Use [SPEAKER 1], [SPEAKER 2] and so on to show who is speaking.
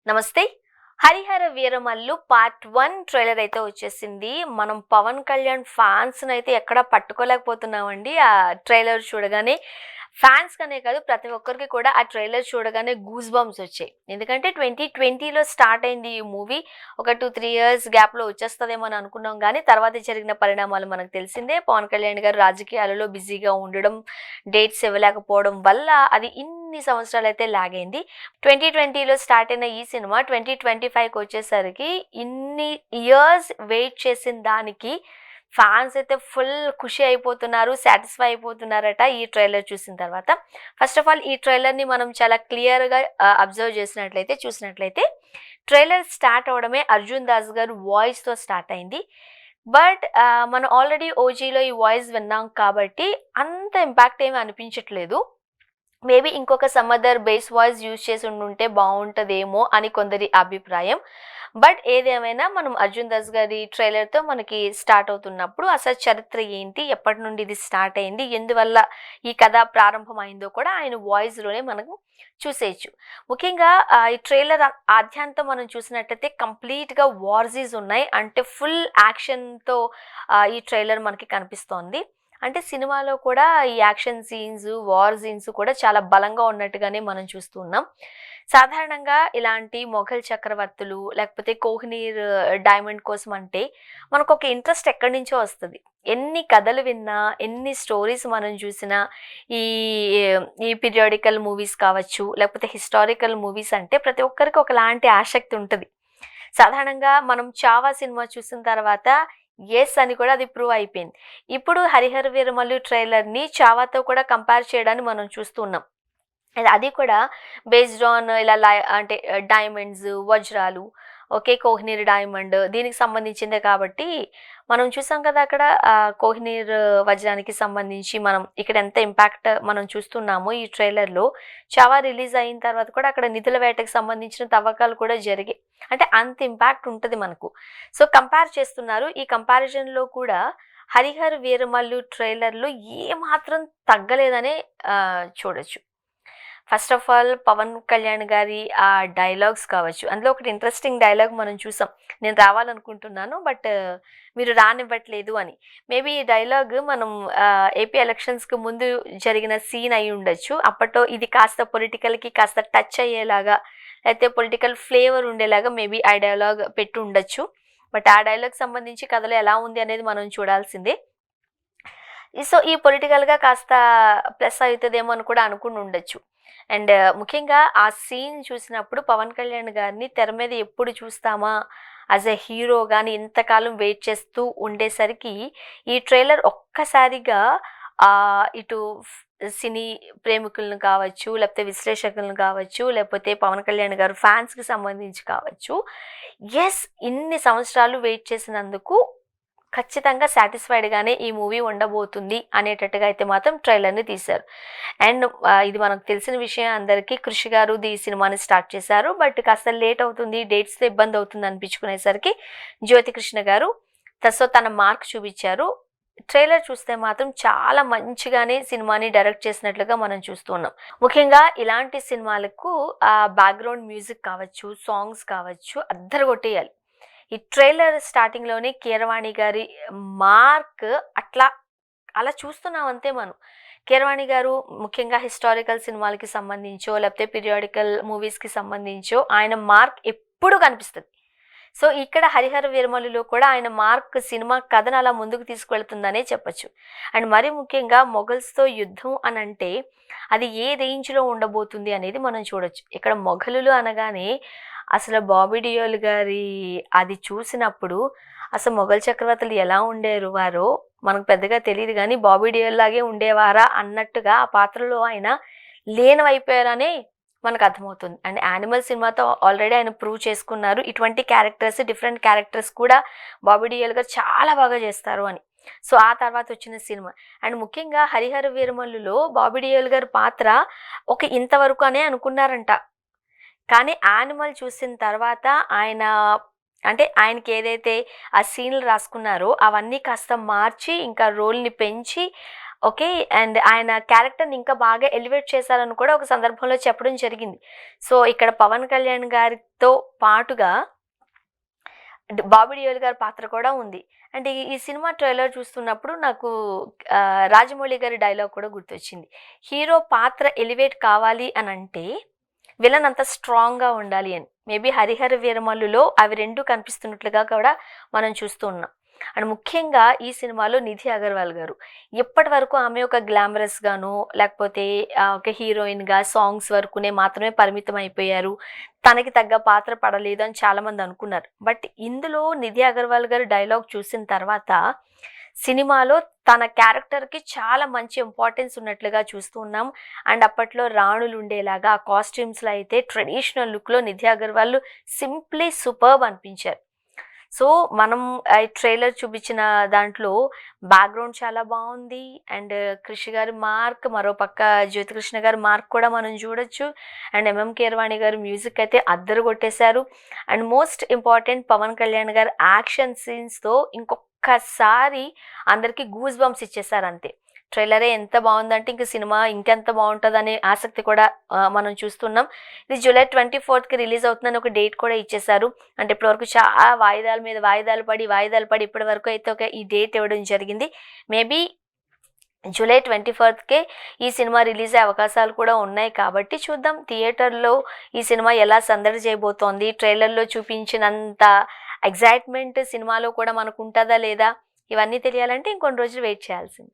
[SPEAKER 1] నమస్తే. 'Harihara Veeramallu part 1' trailer అయితే వచ్చేసింది. మనం 'పవన్ కళ్యాణ్' ఫ్యాన్స్‌నైతే ఎక్కడ పట్టుకోలేకపోతున్నామండి. ఆ ట్రైలర్ చూడగానే ఫ్యాన్స్‌కనే కాదు ప్రతి ఒక్కరికి కూడా ఆ ట్రైలర్ చూడగానే గూస్ బంప్స్ వచ్చాయి. ఎందుకంటే 2020లో స్టార్ట్ అయింది ఈ మూవీ. ఒక 2, 3 ఇయర్స్ గ్యాప్‌లో వచ్చేస్తదేమో అని అనుకున్నాం గానీ, తర్వాత జరిగిన పరిణామాలు మనకు తెలిసిందే. పవన్ కళ్యాణ్ గారు రాజకీయాలలో బిజీగా ఉండడం, డేట్స్ ఇవ్వలేకపోవడం వల్ల అది ఇన్ని సంవత్సరాలైతే లాగైంది. 2020లో స్టార్ట్ అయిన ఈ సినిమా 2025కి వచ్చేసరికి ఇన్ని ఇయర్స్ వెయిట్ చేసిన దానికి ఫ్యాన్స్ అయితే ఫుల్ ఖుషి అయిపోతున్నారు, సాటిస్ఫై అయిపోతున్నారట ఈ ట్రైలర్ చూసిన తర్వాత. ఫస్ట్ ఆఫ్ ఆల్ ఈ ట్రైలర్‌ని మనం చాలా క్లియర్‌గా అబ్జర్వ్ చేసినట్లయితే చూసినట్లయితే ట్రైలర్ స్టార్ట్ అవ్వడమే అర్జున్ దాస్ గారు వాయిస్‌తో స్టార్ట్ అయింది. బట్ మనం ఆల్రెడీ ఓజీలో ఈ వాయిస్ విన్నాం కాబట్టి అంత ఇంపాక్ట్ ఏమి అనిపించట్లేదు. మేబీ ఇంకొక some other base voice use చేసి ఉండుంటే బావుంటదేమో అని కొందరి అభిప్రాయం. బట్ ఏదేమైనా మనం 'అర్జున్ దాస్' గారి ట్రైలర్‌తో మనకి స్టార్ట్ అవుతున్నప్పుడు అసలు చరిత్ర ఏంటి? ఎప్పటి నుండి ఇది స్టార్ట్ అయింది? ఎందువల్ల ఈ కథ ప్రారంభమైందో కూడా ఆయన వాయిస్‌లోనే మనకు చూసేయొచ్చు. ముఖ్యంగా ఈ ట్రైలర్ ఆద్యంతం మనం చూసినట్టయితే కంప్లీట్‌గా వార్ సీన్స్ ఉన్నాయి. అంటే ఫుల్ యాక్షన్‌తో ఈ ట్రైలర్ మనకి కనిపిస్తోంది. అంటే సినిమాలో కూడా ఈ యాక్షన్ సీన్స్, వార్ సీన్స్ కూడా చాలా బలంగా ఉన్నట్టుగానే మనం చూస్తూ ఉన్నాం. సాధారణంగా ఇలాంటి మొఘల్ చక్రవర్తులు లేకపోతే కోహినూర్ డైమండ్ కోసం అంటే మనకొక ఇంట్రెస్ట్ ఎక్కడి నుంచో వస్తది. ఎన్ని కథలు విన్నా, ఎన్ని స్టోరీస్ మనం చూసినా ఈ ఈ పీరియాడికల్ మూవీస్ కావచ్చు, లేకపోతే హిస్టారికల్ మూవీస్ అంటే ప్రతి ఒక్కరికి ఒకలాంటి ఆసక్తి ఉంటది. సాధారణంగా మనం 'చావా' సినిమా చూసిన తర్వాత యెస్ అని కూడా అది ప్రూవ్ అయిపోయింది. ఇప్పుడు 'హరిహర వీరమల్లు' ట్రైలర్‌ని 'చావాతో' కూడా కంపేర్ చేయడాన్ని మనం చూస్తున్నాం. అది కూడా బేస్డ్ ఆన్ ఇలా అంటే డైమండ్స్, వజ్రాలు, ఓకే. కోహినూర్ డైమండ్ దీనికి సంబంధించిందే కాబట్టి మనం చూసాం కదా అక్కడ కోహినూర్ వజ్రానికి సంబంధించి మనం ఇక్కడ ఎంత ఇంపాక్ట్ మనం చూస్తున్నామో ఈ ట్రైలర్‌లో 'చావా' రిలీజ్ అయిన తర్వాత కూడా అక్కడ నిధుల వేటకి సంబంధించిన తవ్వకాలు కూడా జరిగాయి. అంటే అంత ఇంపాక్ట్ ఉంటది మనకు. సో, కంపేర్ చేస్తున్నారు. ఈ కంపారిజన్‌లో కూడా 'హరిహర వీరమల్లు' ట్రైలర్‌లో ఏమాత్రం తగ్గలేదనే చూడొచ్చు. First of all Pawan Kalyan గారి ఆ డైలాగ్స్ కావచ్చు. అందులో ఒకటి ఇంట్రెస్టింగ్ డైలాగ్ మనం చూసాం. నేను రావాలనుకుంటున్నాను. బట్ మీరు రానివ్వట్లేదు అని. మేబీ ఈ డైలాగ్ మనం ఏపీ ఎలక్షన్స్‌కి ముందు జరిగిన సీన్ అయి ఉండొచ్చు. అప్పట్లో ఇది కాస్త పొలిటికల్‌కి కాస్త టచ్ అయ్యేలాగా లేకపోతే పొలిటికల్ ఫ్లేవర్ ఉండేలాగా మేబీ ఆ డైలాగ్ పెట్టి ఉండొచ్చు. బట్ ఆ డైలాగ్ సంబంధించి కథలో ఎలా ఉంది అనేది మనం చూడాల్సిందే. సో, ఈ పొలిటికల్‌గా కాస్త ప్లస్ అయితదేమో అని కూడా అనుకుని ఉండొచ్చు. అండ్ ముఖ్యంగా ఆ సీన్ చూసినప్పుడు పవన్ కళ్యాణ్ గారిని తెర మీద ఎప్పుడు చూస్తామా యాజ్ ఎ హీరో గాని ఇంతకాలం వెయిట్ చేస్తూ ఉండేసరికి ఈ ట్రైలర్ ఒక్కసారిగా ఇటు సినీ ప్రేమికులను కావచ్చు, లేకపోతే విశ్లేషకులను కావచ్చు, లేకపోతే పవన్ కళ్యాణ్ గారు ఫ్యాన్స్‌కి సంబంధించి కావచ్చు, యెస్ ఇన్ని సంవత్సరాలు వెయిట్ చేసినందుకు ఖచ్చితంగా సాటిస్ఫైడ్‌గానే ఈ మూవీ ఉండబోతుంది అనేటట్టుగా అయితే మాత్రం ట్రైలర్‌ని తీశారు. అండ్ ఇది మనకు తెలిసిన విషయం అందరికీ. కృషి గారు ఈ సినిమాని స్టార్ట్ చేశారు. బట్ కాస్త లేట్ అవుతుంది, డేట్స్‌తో ఇబ్బంది అవుతుంది అనిపించుకునేసరికి జ్యోతికృష్ణ గారు సో, తన మార్క్ చూపించారు. ట్రైలర్ చూస్తే మాత్రం చాలా మంచిగానే సినిమాని డైరెక్ట్ చేసినట్లుగా మనం చూస్తున్నాం. ముఖ్యంగా ఇలాంటి సినిమాలకు బ్యాక్‌గ్రౌండ్ మ్యూజిక్ కావచ్చు, సాంగ్స్ కావచ్చు అద్దరగొట్టేయాలి. ఈ ట్రైలర్ స్టార్టింగ్‌లోనే కీరవాణి గారి మార్క్ అలా చూస్తున్నాం అంతే మనం. కీరవాణి గారు ముఖ్యంగా హిస్టారికల్ సినిమాలకి సంబంధించో, లేకపోతే పీరియాడికల్ మూవీస్‌కి సంబంధించో ఆయన మార్క్ ఎప్పుడూ కనిపిస్తది. సో, ఇక్కడ 'హరిహర వీరమల్లు'లో కూడా ఆయన మార్క్ సినిమా కథను అలా ముందుకు తీసుకువెళ్తుందనే చెప్పొచ్చు. అండ్ మరీ ముఖ్యంగా మొఘల్స్‌తో యుద్ధం అనంటే అది ఏ రేంజ్‌లో ఉండబోతుంది అనేది మనం చూడొచ్చు. ఇక్కడ మొఘలులు అనగానే అసలు 'బాబీ డియోల్' గారి అది చూసినప్పుడు అసలు మొఘల్ చక్రవర్తులు ఎలా ఉండేవారో మనకు పెద్దగా తెలీదు గానీ 'బాబీ డియోల్' లాగే ఉండేవారా అన్నట్టుగా ఆ పాత్రలో ఆయన లీనమైపోయారని మనకు అర్థమవుతుంది. అండ్ 'యానిమల్' సినిమాతో ఆల్రెడీ ఆయన ప్రూవ్ చేసుకున్నారు. ఇటువంటి క్యారెక్టర్స్, డిఫరెంట్ క్యారెక్టర్స్ కూడా 'బాబీ డియోల్' గారు చాలా బాగా చేస్తారు అని. సో, ఆ తర్వాత వచ్చిన సినిమా. అండ్ ముఖ్యంగా 'హరిహర వీరమల్లు'లో 'బాబీ డియోల్' గారి పాత్ర ఒక ఇంతవరకు అనే అనుకున్నారంట. కానీ 'యానిమల్' చూసిన తర్వాత ఆయన అంటే ఆయనకేదైతే ఆ సీన్‌లు రాసుకున్నారో అవన్నీ కాస్త మార్చి ఇంకా రోల్‌ని పెంచి ఓకే. అండ్ ఆయన క్యారెక్టర్‌ని ఇంకా బాగా ఎలివేట్ చేశారని కూడా ఒక సందర్భంలో చెప్పడం జరిగింది. సో, ఇక్కడ పవన్ కళ్యాణ్ గారితో పాటుగా బాబీ డియోల్ గారి పాత్ర కూడా ఉంది. అంటే ఈ సినిమా ట్రైలర్ చూస్తున్నప్పుడు నాకు రాజమౌళి గారి డైలాగ్ కూడా గుర్తొచ్చింది. హీరో పాత్ర ఎలివేట్ కావాలి అనంటే విలన్ అంత స్ట్రాంగ్‌గా ఉండాలి అని. మేబీ 'హరిహర వీరమల్లు'లో అవి 2 కనిపిస్తున్నట్లుగా కూడా మనం చూస్తూ ఉన్నాం. అండ్ ముఖ్యంగా ఈ సినిమాలో నిధి అగర్వాల్ గారు ఇప్పటివరకు ఆమె ఒక గ్లామరస్‌గానో లేకపోతే ఒక హీరోయిన్‌గా సాంగ్స్ వరకునే మాత్రమే పరిమితం అయిపోయారు. తనకి తగ్గ పాత్ర పడలేదు అని చాలామంది అనుకున్నారు. బట్ ఇందులో నిధి అగర్వాల్ గారి డైలాగ్ చూసిన తర్వాత సినిమాలో తన క్యారెక్టర్‌కి చాలా మంచి ఇంపార్టెన్స్ ఉన్నట్లుగా చూస్తూ ఉన్నాం. అండ్ అప్పట్లో రాణులు ఉండేలాగా ఆ కాస్ట్యూమ్స్‌లో అయితే ట్రెడిషనల్ లుక్‌లో నిధి అగర్వాల్ సింప్లీ సూపర్బ్ అనిపించారు. సో, మనం ఈ ట్రైలర్ చూపించిన దాంట్లో బ్యాక్‌గ్రౌండ్ చాలా బావుంది. అండ్ 'క్రిష్' గారి మార్క్, మరోపక్క 'జ్యోతికృష్ణ' గారి మార్క్ కూడా మనం చూడొచ్చు. అండ్ 'ఎంఎం కీరవాణి' గారు మ్యూజిక్ అయితే అద్దరగొట్టేశారు. And most important Pawan Kalyan గారు యాక్షన్ సీన్స్‌తో ఇంకొక్కసారి అందరికి గూస్ బంప్స్ ఇచ్చేసారు అంతే. ట్రైలరే ఎంత బావుందంటే ఇంక సినిమా ఇంకెంత బావుంటదనే ఆసక్తి కూడా మనం చూస్తున్నాం. ఇది జూలై 24కి రిలీజ్ అవుతుందని ఒక డేట్ కూడా ఇచ్చేశారు. అంటే ఇప్పటివరకు చాలా వాయిదాల మీద వాయిదాలు పడి ఇప్పటి వరకు అయితే ఒక ఈ డేట్ ఇవ్వడం జరిగింది. మేబీ జూలై 24కే ఈ సినిమా రిలీజ్ అయ్యే అవకాశాలు కూడా ఉన్నాయి కాబట్టి చూద్దాం థియేటర్‌లో ఈ సినిమా ఎలా సందడి చేయబోతోంది. ట్రైలర్‌లో చూపించినంత ఎక్సైట్‌మెంట్ సినిమాలో కూడా మనకుంటదా లేదా? ఇవన్నీ తెలియాలంటే ఇంకొన్ని రోజులు వెయిట్ చేయాల్సిందే.